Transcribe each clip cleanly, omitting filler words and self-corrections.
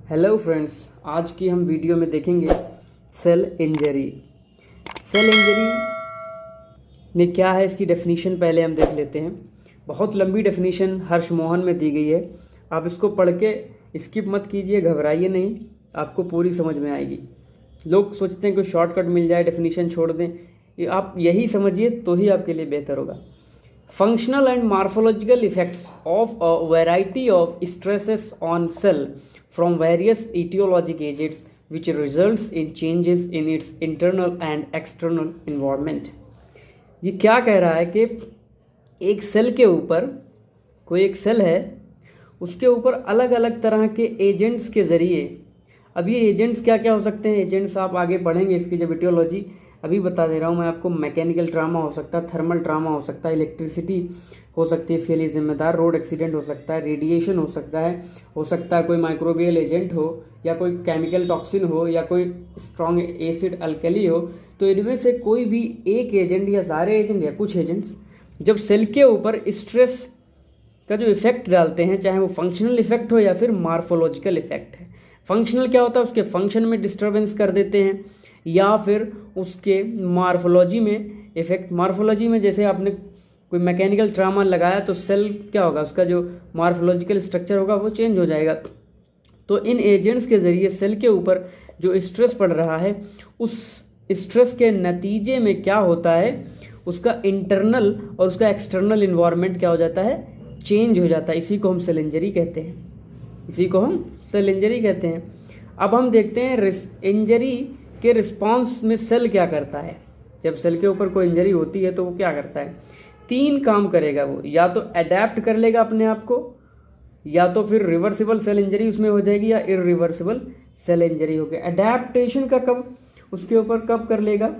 Hello friends, आज की हम वीडियो में देखेंगे सेल इंजरी। सेल इंजरी में क्या है, इसकी डेफिनीशन पहले हम देख लेते हैं। बहुत लंबी डेफिनीशन हर्ष मोहन में दी गई है। आप इसको पढ़ के स्किप मत कीजिए, घबराइए नहीं, आपको पूरी समझ में आएगी। लोग सोचते हैं कि शॉर्टकट मिल जाए, डेफिनीशन छोड़ दें। ये आप यही समझिए तो ही आपके लिए बेहतर होगा। Functional and morphological effects of a variety of stresses on cell from various etiologic agents which results in changes in its internal and external environment। ये क्या कह रहा है कि एक सेल के ऊपर, कोई एक सेल है, उसके ऊपर अलग अलग तरह के एजेंट्स के ज़रिए। अब ये एजेंट्स क्या क्या हो सकते हैं, एजेंट्स आप आगे पढ़ेंगे इसकी जब इटियोलॉजी। अभी बता दे रहा हूँ मैं आपको। मैकेनिकल ट्रामा हो सकता है, थर्मल ट्रामा हो सकता है, इलेक्ट्रिसिटी हो सकती है इसके लिए जिम्मेदार, रोड एक्सीडेंट हो सकता है, रेडिएशन हो सकता है कोई माइक्रोबियल एजेंट हो, या कोई केमिकल टॉक्सिन हो, या कोई स्ट्रॉन्ग एसिड अल्कली हो। तो इनमें से कोई भी एक एजेंट या सारे एजेंट या कुछ एजेंट्स जब सेल के ऊपर स्ट्रेस का जो इफेक्ट डालते हैं, चाहे वो फंक्शनल इफेक्ट हो या फिर मार्फोलॉजिकल इफेक्ट है। फंक्शनल क्या होता है, उसके फंक्शन में डिस्टर्बेंस कर देते हैं, या फिर उसके मार्फोलॉजी में इफेक्ट। मार्फोलॉजी में जैसे आपने कोई मैकेनिकल ट्रामा लगाया तो सेल क्या होगा, उसका जो मार्फोलॉजिकल स्ट्रक्चर होगा वो चेंज हो जाएगा। तो इन एजेंट्स के ज़रिए सेल के ऊपर जो स्ट्रेस पड़ रहा है, उस स्ट्रेस के नतीजे में क्या होता है, उसका इंटरनल और उसका एक्सटर्नल इन्वायरमेंट क्या हो जाता है, चेंज हो जाता है। इसी को हम सेल इंजरी कहते हैं, इसी को हम सेल इंजरी कहते हैं। अब हम देखते हैं इंजरी के रिस्पांस में सेल क्या करता है। जब सेल के ऊपर कोई इंजरी होती है तो वो क्या करता है, 3 काम करेगा वो। या तो अडेप्ट कर लेगा अपने आप को, या तो फिर रिवर्सिबल सेल इंजरी उसमें हो जाएगी, या इरिवर्सिबल सेल इंजरी हो गई। अडेप्टेशन का कब उसके ऊपर कब कर लेगा,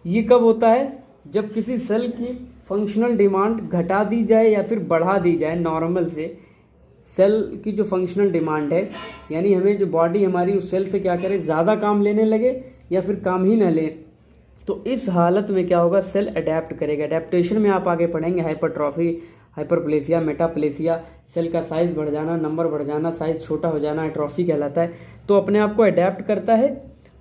ये कब होता है, जब किसी सेल की फंक्शनल डिमांड घटा दी जाए या फिर बढ़ा दी जाए नॉर्मल से। सेल की जो फंक्शनल डिमांड है, यानी हमें जो बॉडी हमारी उस सेल से क्या करे, ज़्यादा काम लेने लगे या फिर काम ही ना ले, तो इस हालत में क्या होगा, सेल अडेप्ट करेगा। अडेप्टेशन में आप आगे पढ़ेंगे हाइपरट्रॉफी, हाइपरप्लेसिया, मेटाप्लेसिया, सेल का साइज़ बढ़ जाना, नंबर बढ़ जाना, साइज़ छोटा हो जाना, एट्रॉफी कहलाता है। तो अपने आप को अडेप्ट करता है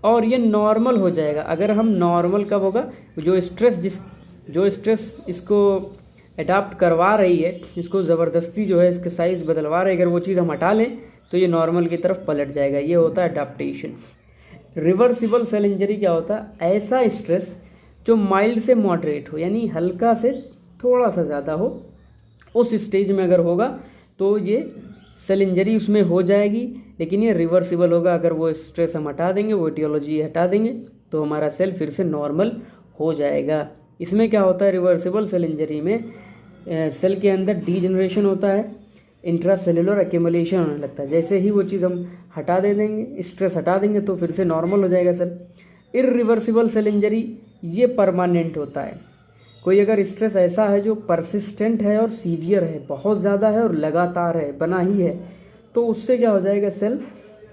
और ये नॉर्मल हो जाएगा। अगर हम नॉर्मल कब होगा, जो स्ट्रेस इसको अडाप्ट करवा रही है, इसको ज़बरदस्ती जो है इसके साइज़ बदलवा रही है, अगर वो चीज़ हम हटा लें तो ये नॉर्मल की तरफ पलट जाएगा। ये होता है अडाप्टेशन। रिवर्सिबल सेल इंजरी क्या होता है, ऐसा स्ट्रेस जो माइल्ड से मॉडरेट हो, यानी हल्का से थोड़ा सा ज़्यादा हो, उस स्टेज में अगर होगा तो ये सेल इंजरी उसमें हो जाएगी, लेकिन ये रिवर्सिबल होगा। अगर वो स्ट्रेस हम हटा देंगे, वो एटियोलॉजी हटा देंगे, तो हमारा सेल फिर से नॉर्मल हो जाएगा। इसमें क्या होता है, रिवर्सिबल सेल इंजरी में सेल के अंदर डीजनरेशन होता है, इंट्रासेल्युलर एक्यूमुलेशन होने लगता है। जैसे ही वो चीज़ हम हटा दे देंगे, स्ट्रेस हटा देंगे, तो फिर से नॉर्मल हो जाएगा सेल। इरिवर्सिबल सेल इंजरी ये परमानेंट होता है। कोई अगर स्ट्रेस ऐसा है जो परसिस्टेंट है और सीवियर है, बहुत ज़्यादा है और लगातार है, बना ही है, तो उससे क्या हो जाएगा, सेल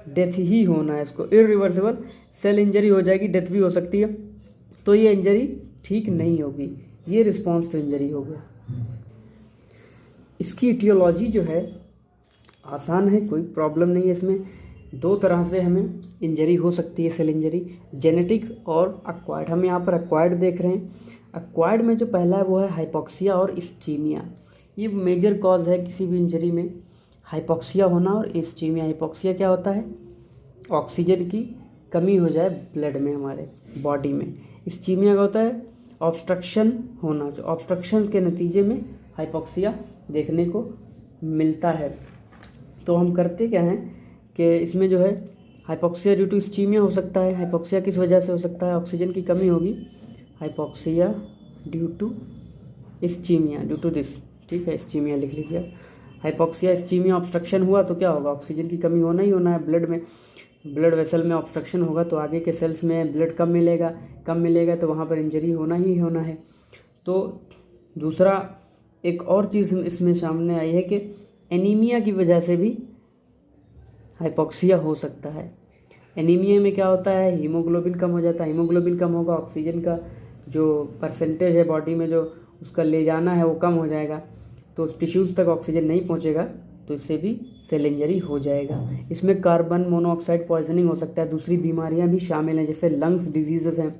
डेथ ही होना है इसको। इरिवर्सिबल सेल इंजरी हो जाएगी, डेथ भी हो सकती है। तो ये इंजरी ठीक नहीं होगी, ये रिस्पॉन्स टू इंजरी हो गया। इसकी इटियोलॉजी जो है आसान है, कोई प्रॉब्लम नहीं है इसमें। 2 तरह से हमें इंजरी हो सकती है सेल इंजरी, जेनेटिक और एक्वायर्ड। हम यहाँ पर एक्वायर्ड देख रहे हैं। एक्वायर्ड में जो पहला है वो है हाइपोक्सिया और इस्चीमिया। ये मेजर कॉज है किसी भी इंजरी में, हाइपोक्सिया होना और इस्चीमिया। हाइपोक्सिया क्या होता है, ऑक्सीजन की कमी हो जाए ब्लड में, हमारे बॉडी में। इस्चीमिया का होता है ऑब्स्ट्रक्शन होना, जो ऑब्स्ट्रक्शन के नतीजे में हाइपोक्सिया देखने को मिलता है। तो हम करते क्या हैं कि इसमें जो है हाइपोक्सिया ड्यू टू इस्चीमिया हो सकता है। हाइपोक्सिया किस वजह से हो सकता है, ऑक्सीजन की कमी होगी। Hypoxia due to ischemia, due to this, ठीक है, इस्चीमिया लिख लीजिए। हाइपोक्सिया इस्चीमिया ऑब्स्ट्रक्शन हुआ तो क्या होगा, ऑक्सीजन की कमी होना ही होना है ब्लड में। ब्लड वेसल में ऑब्स्ट्रक्शन होगा तो आगे के सेल्स में ब्लड कम मिलेगा तो वहाँ पर इंजरी होना ही होना है। तो दूसरा एक और चीज़ इसमें सामने आई है कि एनीमिया की वजह से भी हाइपोक्सिया हो सकता है। एनीमिया में क्या होता है, हीमोग्लोबिन कम हो जाता है। हीमोग्लोबिन कम होगा, ऑक्सीजन का जो परसेंटेज है बॉडी में जो उसका ले जाना है वो कम हो जाएगा, तो टिश्यूज़ तक ऑक्सीजन नहीं पहुंचेगा, तो इससे भी सेल इंजरी हो जाएगा। इसमें कार्बन मोनोऑक्साइड पॉइजनिंग हो सकता है, दूसरी बीमारियां भी शामिल हैं जैसे लंग्स डिजीज़ेस हैं,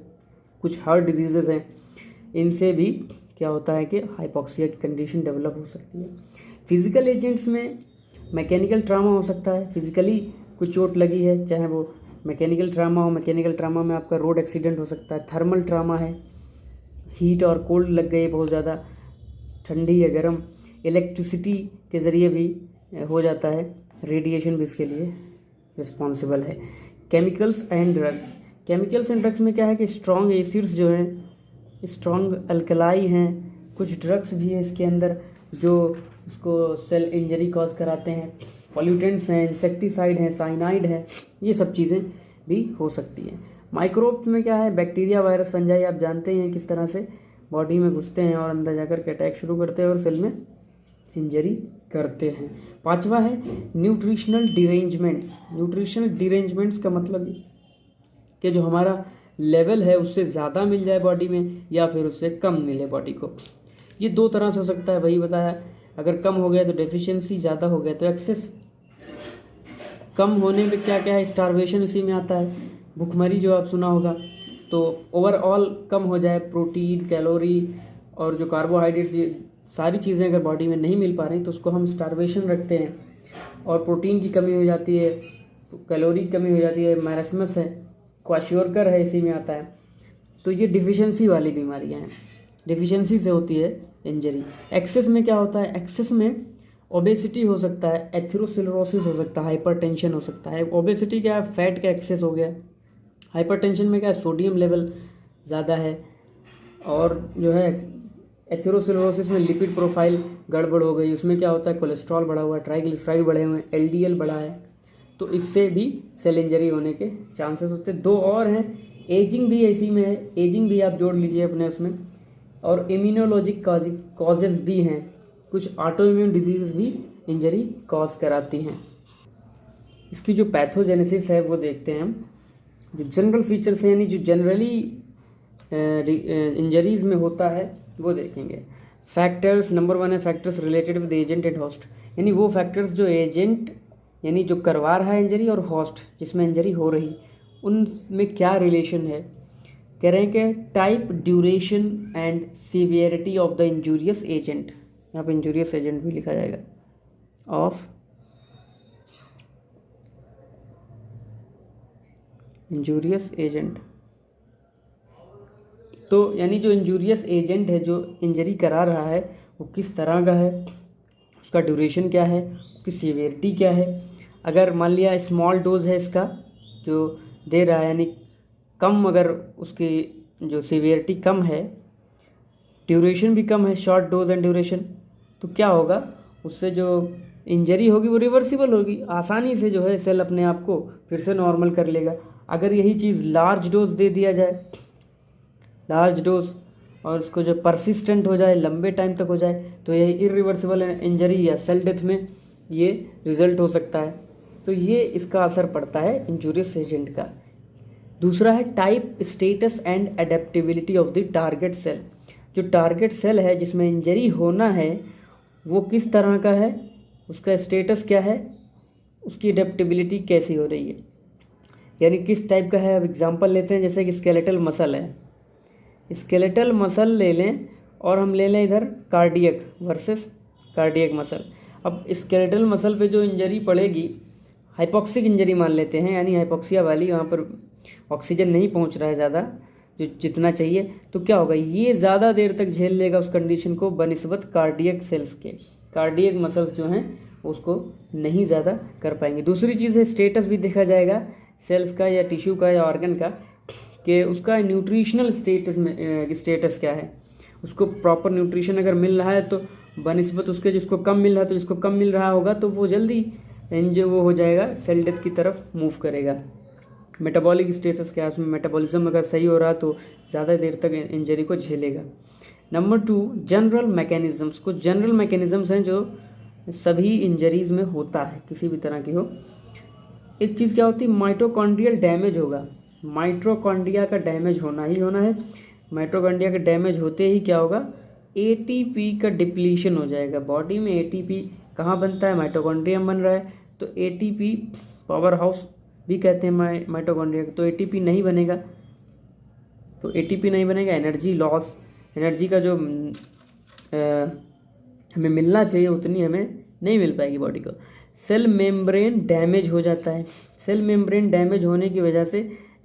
कुछ हार्ट डिजीज़ेस हैं, इनसे भी क्या होता है कि हाइपोक्सिया की कंडीशन डेवलप हो सकती है। फिजिकल एजेंट्स में मैकेनिकल ट्रामा हो सकता है, फिजिकली कुछ चोट लगी है, चाहे वो मैकेनिकल ट्रामा हो, मैकेनिकल ट्रामा में आपका रोड एक्सीडेंट हो सकता है। थर्मल ट्रामा है, हीट और कोल्ड लग गई बहुत ज़्यादा, ठंडी या गर्म, इलेक्ट्रिसिटी के ज़रिए भी हो जाता है, रेडिएशन भी इसके लिए रिस्पॉन्सिबल है। Chemicals and drugs, chemicals and drugs में क्या है कि स्ट्रॉन्ग एसिड्स जो हैं, स्ट्रॉन्ग अल्कलाई हैं, कुछ ड्रग्स भी है इसके अंदर जो उसको सेल इंजरी कॉज कराते हैं, पॉल्यूटेंट्स हैं, इंसेक्टिसाइड हैं, साइनाइड है, ये सब चीज़ें भी हो सकती हैं। माइक्रोब्स में क्या है, बैक्टीरिया, वायरस, फंजाई, आप जानते हैं किस तरह से बॉडी में घुसते हैं और अंदर जाकर के अटैक शुरू करते हैं और सेल में इंजरी करते हैं। पांचवा है न्यूट्रिशनल डिरेंजमेंट्स। न्यूट्रिशनल डिरेंजमेंट्स का मतलब कि जो हमारा लेवल है उससे ज़्यादा मिल जाए बॉडी में या फिर उससे कम मिले बॉडी को। ये दो तरह से हो सकता है, वही बताया, अगर कम हो गया तो डेफिशिएंसी, ज़्यादा हो गया तो एक्सेस। कम होने में क्या क्या है, स्टारवेशन इसी में आता है, भूखमरी जो आप सुना होगा। तो ओवरऑल कम हो जाए, प्रोटीन, कैलोरी और जो कार्बोहाइड्रेट्स, ये सारी चीज़ें अगर बॉडी में नहीं मिल पा रही तो उसको हम स्टारवेशन रखते हैं। और प्रोटीन की कमी हो जाती है, कैलोरी की कमी हो जाती है, मैरस्मस है, क्वाशियोरकर है, इसी में आता है। तो ये डिफिशिएंसी वाली बीमारियां हैं, डिफिशिएंसी से होती है इंजरी। एक्सेस में क्या होता है, एक्सेस में ओबेसिटी हो सकता है, एथेरोस्क्लेरोसिस हो सकता है, हाइपरटेंशन हो सकता है। ओबेसिटी क्या है, फैट का एक्सेस हो गया। हाइपरटेंशन में क्या है, सोडियम लेवल ज़्यादा है। और जो है एथेरोस्क्लेरोसिस में लिपिड प्रोफाइल गड़बड़ हो गई, उसमें क्या होता है, कोलेस्ट्रॉल बढ़ा हुआ है, ट्राइग्लिसराइड बढ़े हुए हैं, एलडीएल बढ़ा है, तो इससे भी सेल इंजरी होने के चांसेस होते हैं। दो और हैं, एजिंग भी इसी में है, एजिंग भी आप जोड़ लीजिए अपने उसमें, और इम्यूनोलॉजिक कॉजेज भी हैं, कुछ ऑटो इम्यून डिजीज़ भी इंजरी कॉज कराती हैं। इसकी जो पैथोजेनेसिस है वो देखते हैं हम। जो जनरल फीचर्स हैं यानी जो जनरली इंजरीज़ में होता है वो देखेंगे। फैक्टर्स, नंबर 1 है factors related with agent and host, यानी वो फैक्टर्स जो एजेंट यानी जो करवा रहा है इंजरी और होस्ट जिसमें इंजरी हो रही, उनमें क्या रिलेशन है। कह रहे हैं कि type, duration and severity of the injurious agent, यहाँ पर इंजूरियस एजेंट भी लिखा जाएगा, ऑफ इंजूरियस एजेंट। तो यानी जो इंजूरियस एजेंट है जो इंजरी करा रहा है वो किस तरह का है, उसका ड्यूरेशन क्या है, उसकी सीवियरिटी क्या है। अगर मान लिया स्मॉल डोज है इसका जो दे रहा है, यानी कम, अगर उसकी जो सीवियरिटी कम है, ड्यूरेशन भी कम है, शॉर्ट डोज एंड ड्यूरेशन, तो क्या होगा, उससे जो इंजरी होगी वो रिवर्सिबल होगी, आसानी से जो है सेल अपने आप को फिर से नॉर्मल कर लेगा। अगर यही चीज़ लार्ज डोज दे दिया जाए, लार्ज डोज, और उसको जो परसिस्टेंट हो जाए, लंबे टाइम तक हो जाए, तो ये इरिवर्सिबल इंजरी या सेल डेथ में ये रिजल्ट हो सकता है। तो ये इसका असर पड़ता है इंजूरियस एजेंट का। दूसरा है type, status and adaptability of the target cell. जो टारगेट सेल है जिसमें इंजरी होना है वो किस तरह का है, उसका स्टेटस क्या है, उसकी एडेप्टेबिलिटी कैसी हो रही है, यानी किस टाइप का है। अब एग्जांपल लेते हैं, जैसे कि स्केलेटल मसल है, स्केलेटल मसल ले लें और हम ले लें इधर कार्डियक वर्सेस कार्डियक मसल। अब स्केलेटल मसल पे जो इंजरी पड़ेगी, हाइपोक्सिक इंजरी मान लेते हैं, यानी हाइपोक्सिया वाली, वहाँ पर ऑक्सीजन नहीं पहुँच रहा है ज़्यादा जो जितना चाहिए, तो क्या होगा, ये ज़्यादा देर तक झेल लेगा उस कंडीशन को बनिस्बत कार्डियक सेल्स के। कार्डियक मसल्स जो हैं उसको नहीं ज़्यादा कर पाएंगे। दूसरी चीज़ है स्टेटस भी देखा जाएगा सेल्स का या टिश्यू का या ऑर्गन का, कि उसका न्यूट्रिशनल स्टेटस क्या है, उसको प्रॉपर न्यूट्रिशन अगर मिल रहा है तो बनिस्बत उसके जिसको कम मिल रहा है, तो जिसको कम मिल रहा होगा तो वो जल्दी जो वो हो जाएगा, सेल डेथ की तरफ मूव करेगा। मेटाबॉलिक स्टेटस क्या है, उसमें मेटाबॉलिज्म अगर सही हो रहा है तो ज़्यादा देर तक इंजरी को झेलेगा। Number 2 general mechanisms. कुछ जनरल मैकेनिज़म्स हैं जो सभी इंजरीज़ में होता है, किसी भी तरह की हो। एक चीज़ क्या होती है, माइटोकॉन्ड्रियल डैमेज होगा, माइटोकॉन्ड्रिया का डैमेज होना ही होना है। माइटोकॉन्ड्रिया का डैमेज होते ही क्या होगा, एटीपी का डिप्लीशन हो जाएगा। बॉडी में एटीपी कहाँ बनता है, माइटोकॉन्ड्रिया में बन रहा है, तो एटीपी पावर हाउस भी कहते हैं माइटोकॉन्ड्रिया को। तो एटीपी नहीं बनेगा, तो एटीपी नहीं बनेगा, एनर्जी लॉस, एनर्जी का जो हमें मिलना चाहिए उतनी हमें नहीं मिल पाएगी बॉडी को। सेल मेम्ब्रेन डैमेज हो जाता है, सेल मेम्ब्रेन डैमेज होने की वजह से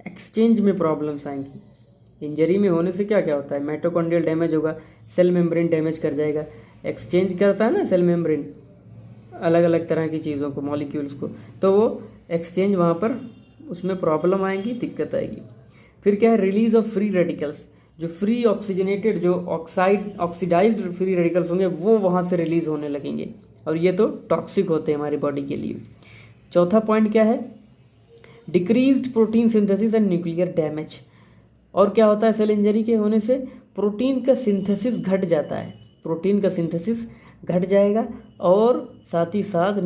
एक्सचेंज में प्रॉब्लम्स आएंगी। इंजरी में होने से क्या क्या होता है, माइटोकॉन्ड्रियल डैमेज होगा, सेल मेम्ब्रेन डैमेज कर जाएगा, एक्सचेंज करता है ना सेल मेम्ब्रेन अलग अलग तरह की चीज़ों को, मॉलिक्यूल्स को, तो वो एक्सचेंज वहाँ पर उसमें प्रॉब्लम आएगी, दिक्कत आएगी। फिर क्या है, रिलीज ऑफ फ्री रेडिकल्स, जो फ्री ऑक्सीजनेटेड जो ऑक्सीडाइज्ड फ्री रेडिकल्स होंगे वो वहाँ से रिलीज होने लगेंगे, और ये तो टॉक्सिक होते हैं हमारी बॉडी के लिए। चौथा पॉइंट क्या है, decreased protein synthesis and nuclear damage. और क्या होता है सेल इंजरी के होने से, प्रोटीन का सिंथेसिस घट जाता है, प्रोटीन का सिंथेसिस घट जाएगा, और साथ ही साथ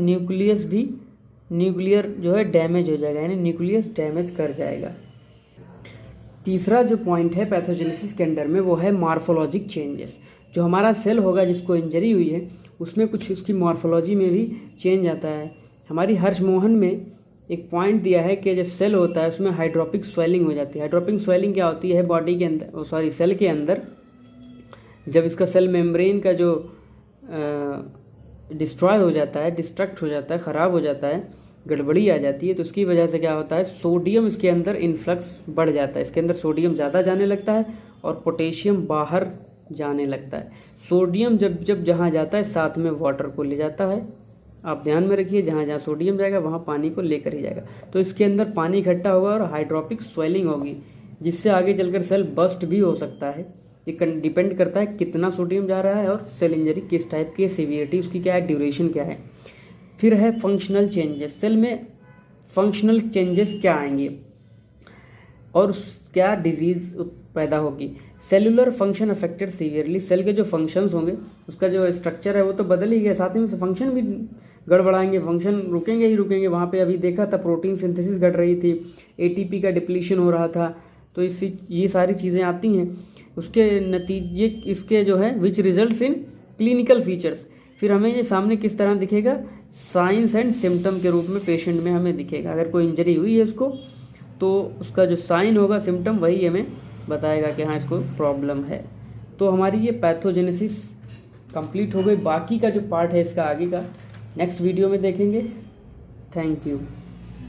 न्यूक्लियर जो है डैमेज हो जाएगा, यानी न्यूक्लियस डैमेज कर जाएगा। तीसरा जो पॉइंट है पैथोजेनेसिस के अंडर में वो है मॉर्फोलॉजिक चेंजेस। जो हमारा सेल होगा जिसको इंजरी हुई है उसमें कुछ उसकी मॉर्फोलॉजी में भी चेंज आता है। हमारी हर्षमोहन में एक पॉइंट दिया है कि जो सेल होता है उसमें हाइड्रोपिक स्वेलिंग हो जाती है। हाइड्रोपिक स्वेलिंग क्या होती है, बॉडी के अंदर सेल के अंदर जब इसका सेल मेम्ब्रेन का जो डिस्ट्रॉय हो जाता है, डिस्ट्रक्ट हो जाता है, ख़राब हो जाता है, गड़बड़ी आ जाती है, तो उसकी वजह से क्या होता है, सोडियम इसके अंदर इन्फ्लक्स बढ़ जाता है, इसके अंदर सोडियम ज़्यादा जाने लगता है और पोटेशियम बाहर जाने लगता है। सोडियम जब जहाँ जाता है साथ में वाटर को ले जाता है। आप ध्यान में रखिए, जहाँ जहाँ सोडियम जाएगा वहाँ पानी को लेकर ही जाएगा, तो इसके अंदर पानी इकट्ठा होगा और हाइड्रोपिक स्वेलिंग होगी, जिससे आगे चलकर सेल बस्ट भी हो सकता है। ये डिपेंड करता है कितना सोडियम जा रहा है और सेल इंजरी किस टाइप की है, सीवियरिटी उसकी क्या है, ड्यूरेशन क्या है। फिर है फंक्शनल चेंजेस, सेल में फंक्शनल चेंजेस क्या आएंगे और क्या डिजीज पैदा होगी। Cellular function affected severely, cell के जो फंक्शंस होंगे उसका जो स्ट्रक्चर है वो तो बदल ही गया, साथ ही में फंक्शन भी गड़बड़ाएंगे, फंक्शन रुकेंगे ही रुकेंगे। वहाँ पे अभी देखा था प्रोटीन सिंथेसिस घट रही थी, एटीपी का डिप्लीशन हो रहा था, तो ये सारी चीज़ें आती हैं। उसके नतीजे इसके जो है which results in clinical features, फिर हमें ये सामने किस तरह दिखेगा, साइंस एंड सिम्टम के रूप में पेशेंट में हमें दिखेगा। अगर कोई इंजरी हुई है उसको तो उसका जो साइन होगा, सिम्टम, वही हमें बताएगा कि हाँ इसको प्रॉब्लम है। तो हमारी ये पैथोजेनेसिस कंप्लीट हो गई। बाकी का जो पार्ट है इसका आगे का नेक्स्ट वीडियो में देखेंगे। Thank you.